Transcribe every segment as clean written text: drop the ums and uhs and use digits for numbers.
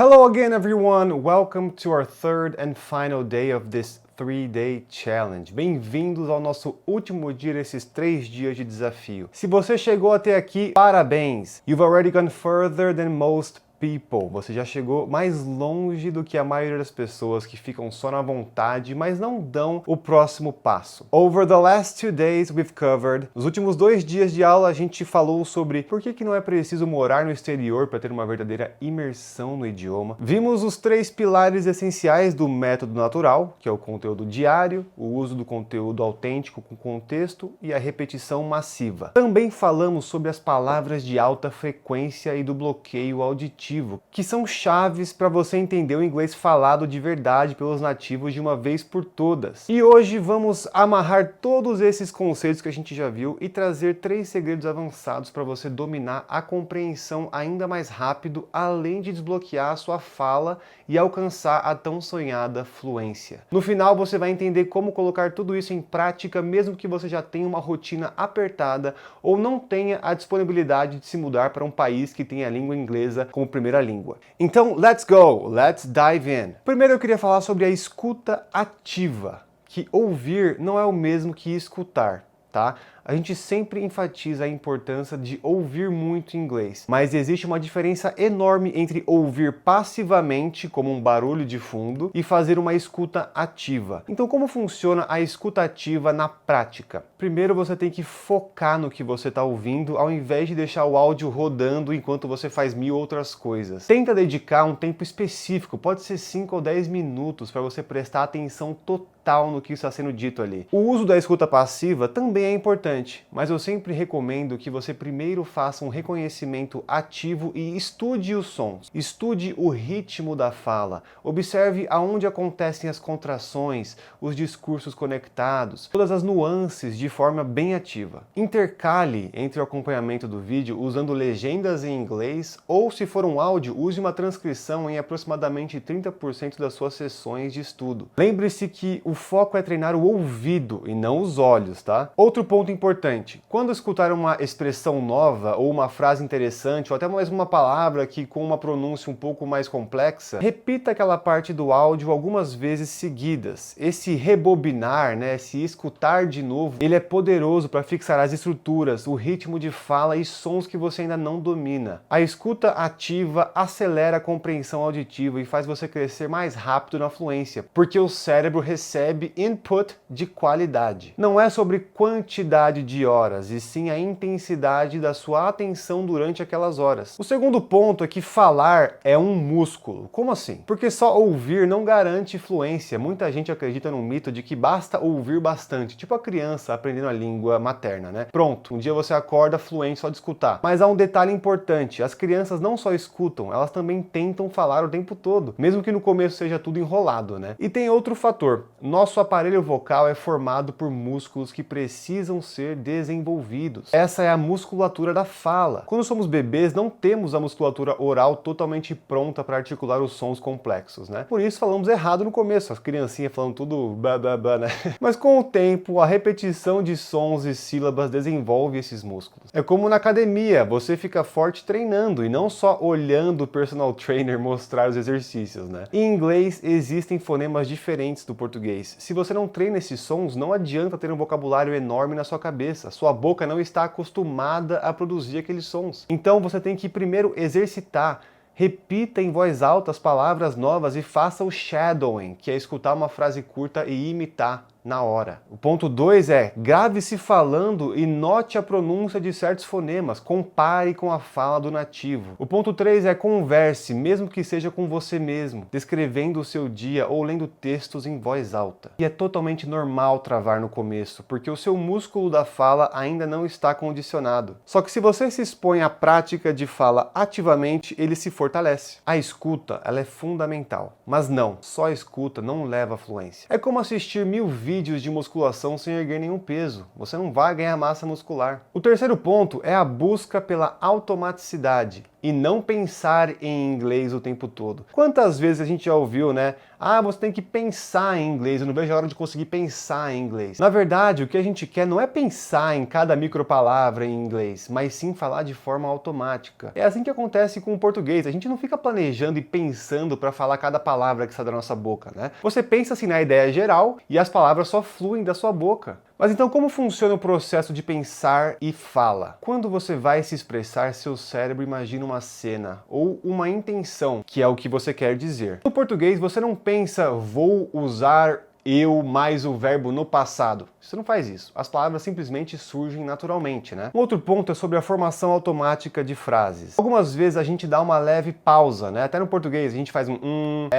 Hello again everyone, welcome to our third and final day of this 3-day challenge. Bem-vindos ao nosso último dia desses 3 dias de desafio. Se você chegou até aqui, parabéns! You've already gone further than most people. Você já chegou mais longe do que a maioria das pessoas que ficam só na vontade, mas não dão o próximo passo. Over the last 2 days we've covered. Nos últimos 2 dias de aula a gente falou sobre por que não é preciso morar no exterior para ter uma verdadeira imersão no idioma. Vimos os 3 pilares essenciais do método natural, que é o conteúdo diário, o uso do conteúdo autêntico com contexto e a repetição massiva. Também falamos sobre as palavras de alta frequência e do bloqueio auditivo, que são chaves para você entender o inglês falado de verdade pelos nativos de uma vez por todas. E hoje vamos amarrar todos esses conceitos que a gente já viu e trazer 3 segredos avançados para você dominar a compreensão ainda mais rápido, além de desbloquear a sua fala e alcançar a tão sonhada fluência. No final você vai entender como colocar tudo isso em prática, mesmo que você já tenha uma rotina apertada ou não tenha a disponibilidade de se mudar para um país que tenha a língua inglesa como primeira língua. Então, let's go! Let's dive in! Primeiro eu queria falar sobre a escuta ativa, que ouvir não é o mesmo que escutar, tá? A gente sempre enfatiza a importância de ouvir muito inglês, mas existe uma diferença enorme entre ouvir passivamente, como um barulho de fundo, e fazer uma escuta ativa. Então, como funciona a escuta ativa na prática? Primeiro, você tem que focar no que você está ouvindo, ao invés de deixar o áudio rodando enquanto você faz 1000 outras coisas. Tenta dedicar um tempo específico, pode ser 5 ou 10 minutos, para você prestar atenção total no que está sendo dito ali. O uso da escuta passiva também é importante, mas eu sempre recomendo que você primeiro faça um reconhecimento ativo e estude os sons. Estude o ritmo da fala. Observe aonde acontecem as contrações, os discursos conectados, todas as nuances de forma bem ativa. Intercale entre o acompanhamento do vídeo usando legendas em inglês ou, se for um áudio, use uma transcrição em aproximadamente 30% das suas sessões de estudo. Lembre-se que o foco é treinar o ouvido e não os olhos, tá? Outro ponto importante, quando escutar uma expressão nova ou uma frase interessante ou até mesmo uma palavra que com uma pronúncia um pouco mais complexa, repita aquela parte do áudio algumas vezes seguidas. Esse rebobinar, esse escutar de novo, ele é poderoso para fixar as estruturas, o ritmo de fala e sons que você ainda não domina. A escuta ativa acelera a compreensão auditiva e faz você crescer mais rápido na fluência, porque o cérebro recebe input de qualidade. Não é sobre quantidade de horas, e sim a intensidade da sua atenção durante aquelas horas. O segundo ponto é que falar é um músculo. Como assim? Porque só ouvir não garante fluência. Muita gente acredita no mito de que basta ouvir bastante, tipo a criança aprendendo a língua materna, né? Pronto, um dia você acorda fluente só de escutar. Mas há um detalhe importante, as crianças não só escutam, elas também tentam falar o tempo todo, mesmo que no começo seja tudo enrolado, né? E tem outro fator, nosso aparelho vocal é formado por músculos que precisam ser desenvolvidos. Essa é a musculatura da fala. Quando somos bebês, não temos a musculatura oral totalmente pronta para articular os sons complexos, né? Por isso falamos errado no começo, as criancinhas falando tudo blá blá blá, né? Mas com o tempo, a repetição de sons e sílabas desenvolve esses músculos. É como na academia, você fica forte treinando e não só olhando o personal trainer mostrar os exercícios, né? Em inglês, existem fonemas diferentes do português. Se você não treina esses sons, não adianta ter um vocabulário enorme na sua cabeça. Sua boca não está acostumada a produzir aqueles sons. Então você tem que primeiro exercitar. Repita em voz alta as palavras novas e faça o shadowing, que é escutar uma frase curta e imitar na hora. O ponto 2 é, grave-se falando e note a pronúncia de certos fonemas, compare com a fala do nativo. O ponto 3 é, converse, mesmo que seja com você mesmo, descrevendo o seu dia ou lendo textos em voz alta. E é totalmente normal travar no começo, porque o seu músculo da fala ainda não está condicionado. Só que se você se expõe à prática de fala ativamente, ele se fortalece. A escuta, ela é fundamental. Mas não, só a escuta não leva à fluência. É como assistir 1000 vídeos de musculação sem erguer nenhum peso. Você não vai ganhar massa muscular. O terceiro ponto é a busca pela automaticidade. e não pensar em inglês o tempo todo. Quantas vezes a gente já ouviu, né? Ah, você tem que pensar em inglês, eu não vejo a hora de conseguir pensar em inglês. Na verdade, o que a gente quer não é pensar em cada micropalavra em inglês, mas sim falar de forma automática. É assim que acontece com o português, a gente não fica planejando e pensando para falar cada palavra que sai da nossa boca, né? Você pensa assim na ideia geral e as palavras só fluem da sua boca. Mas então como funciona o processo de pensar e fala? Quando você vai se expressar, seu cérebro imagina uma cena ou uma intenção, que é o que você quer dizer. No português, você não pensa, vou usar eu mais o verbo no passado. Você não faz isso. As palavras simplesmente surgem naturalmente, né? Um outro ponto é sobre a formação automática de frases. Algumas vezes a gente dá uma leve pausa, né? Até no português a gente faz um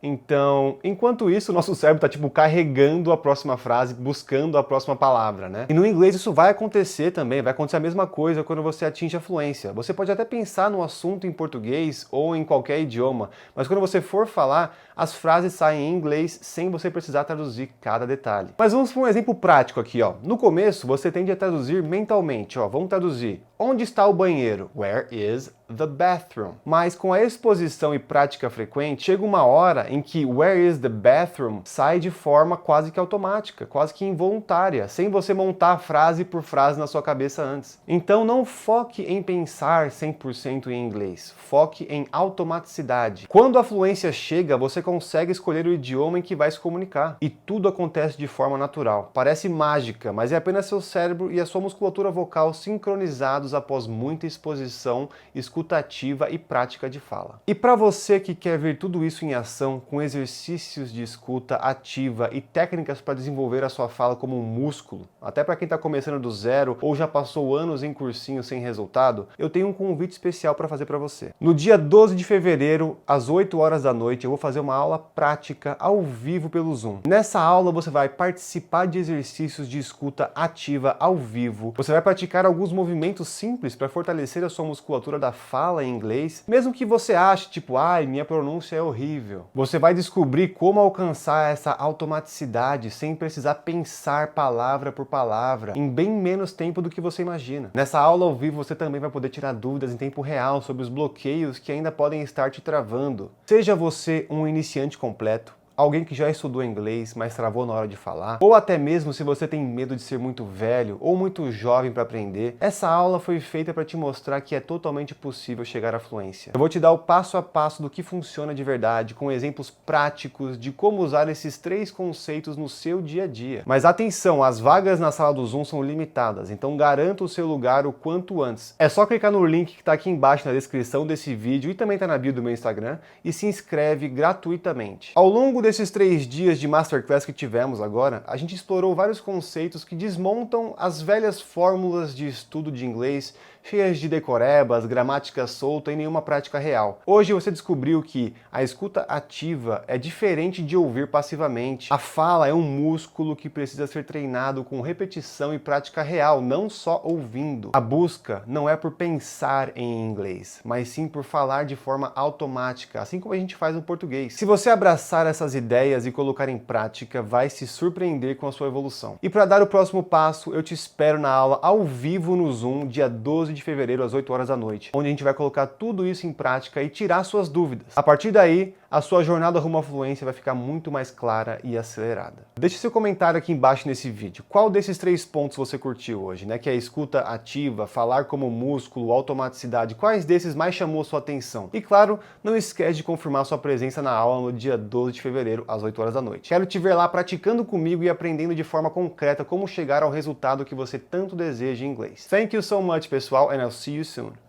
então. Enquanto isso, o nosso cérebro tá tipo carregando a próxima frase, buscando a próxima palavra, né? E no inglês isso vai acontecer também, vai acontecer a mesma coisa quando você atinge a fluência. Você pode até pensar no assunto em português ou em qualquer idioma, mas quando você for falar, as frases saem em inglês sem você precisar traduzir cada detalhe. Mas vamos para um exemplo prático aqui, ó. No começo, você tende a traduzir mentalmente, ó. Vamos traduzir. Onde está o banheiro? Where is the bathroom? Mas com a exposição e prática frequente, chega uma hora em que where is the bathroom sai de forma quase que automática, quase que involuntária, sem você montar frase por frase na sua cabeça antes. Então não foque em pensar 100% em inglês, foque em automaticidade. Quando a fluência chega, você consegue escolher o idioma em que vai se comunicar. E tudo acontece de forma natural. Parece mágica, mas é apenas seu cérebro e a sua musculatura vocal sincronizados após muita exposição, escutativa e prática de fala. E para você que quer ver tudo isso em ação, com exercícios de escuta ativa e técnicas para desenvolver a sua fala como um músculo, até para quem está começando do zero ou já passou anos em cursinho sem resultado, eu tenho um convite especial para fazer para você. No dia 12 de fevereiro, às 8 horas da noite, eu vou fazer uma aula prática ao vivo pelo Zoom. Nessa aula você vai participar de exercícios de escuta ativa ao vivo. Você vai praticar alguns movimentos simples para fortalecer a sua musculatura da fala em inglês, mesmo que você ache, tipo, ai, minha pronúncia é horrível. Você vai descobrir como alcançar essa automaticidade sem precisar pensar palavra por palavra, em bem menos tempo do que você imagina. Nessa aula ao vivo você também vai poder tirar dúvidas em tempo real sobre os bloqueios que ainda podem estar te travando. Seja você um iniciante completo, alguém que já estudou inglês, mas travou na hora de falar, ou até mesmo se você tem medo de ser muito velho ou muito jovem para aprender, essa aula foi feita para te mostrar que é totalmente possível chegar à fluência. Eu vou te dar o passo a passo do que funciona de verdade, com exemplos práticos de como usar esses 3 conceitos no seu dia a dia. Mas atenção, as vagas na sala do Zoom são limitadas, então garanta o seu lugar o quanto antes. É só clicar no link que está aqui embaixo na descrição desse vídeo e também está na bio do meu Instagram e se inscreve gratuitamente. Ao longo desses 3 dias de Masterclass que tivemos agora, a gente explorou vários conceitos que desmontam as velhas fórmulas de estudo de inglês, cheias de decorebas, gramática solta e nenhuma prática real. Hoje você descobriu que a escuta ativa é diferente de ouvir passivamente. A fala é um músculo que precisa ser treinado com repetição e prática real, não só ouvindo. A busca não é por pensar em inglês, mas sim por falar de forma automática, assim como a gente faz no português. Se você abraçar essas ideias e colocar em prática, vai se surpreender com a sua evolução. E para dar o próximo passo, eu te espero na aula ao vivo no Zoom, dia 12 de fevereiro, às 8 horas da noite, onde a gente vai colocar tudo isso em prática e tirar suas dúvidas. A partir daí, a sua jornada rumo à fluência vai ficar muito mais clara e acelerada. Deixe seu comentário aqui embaixo nesse vídeo. Qual desses 3 pontos você curtiu hoje, né? Que é a escuta ativa, falar como músculo, automaticidade. Quais desses mais chamou sua atenção? E claro, não esquece de confirmar sua presença na aula no dia 12 de fevereiro, às 8 horas da noite. Quero te ver lá praticando comigo e aprendendo de forma concreta como chegar ao resultado que você tanto deseja em inglês. Thank you so much, pessoal, and I'll see you soon.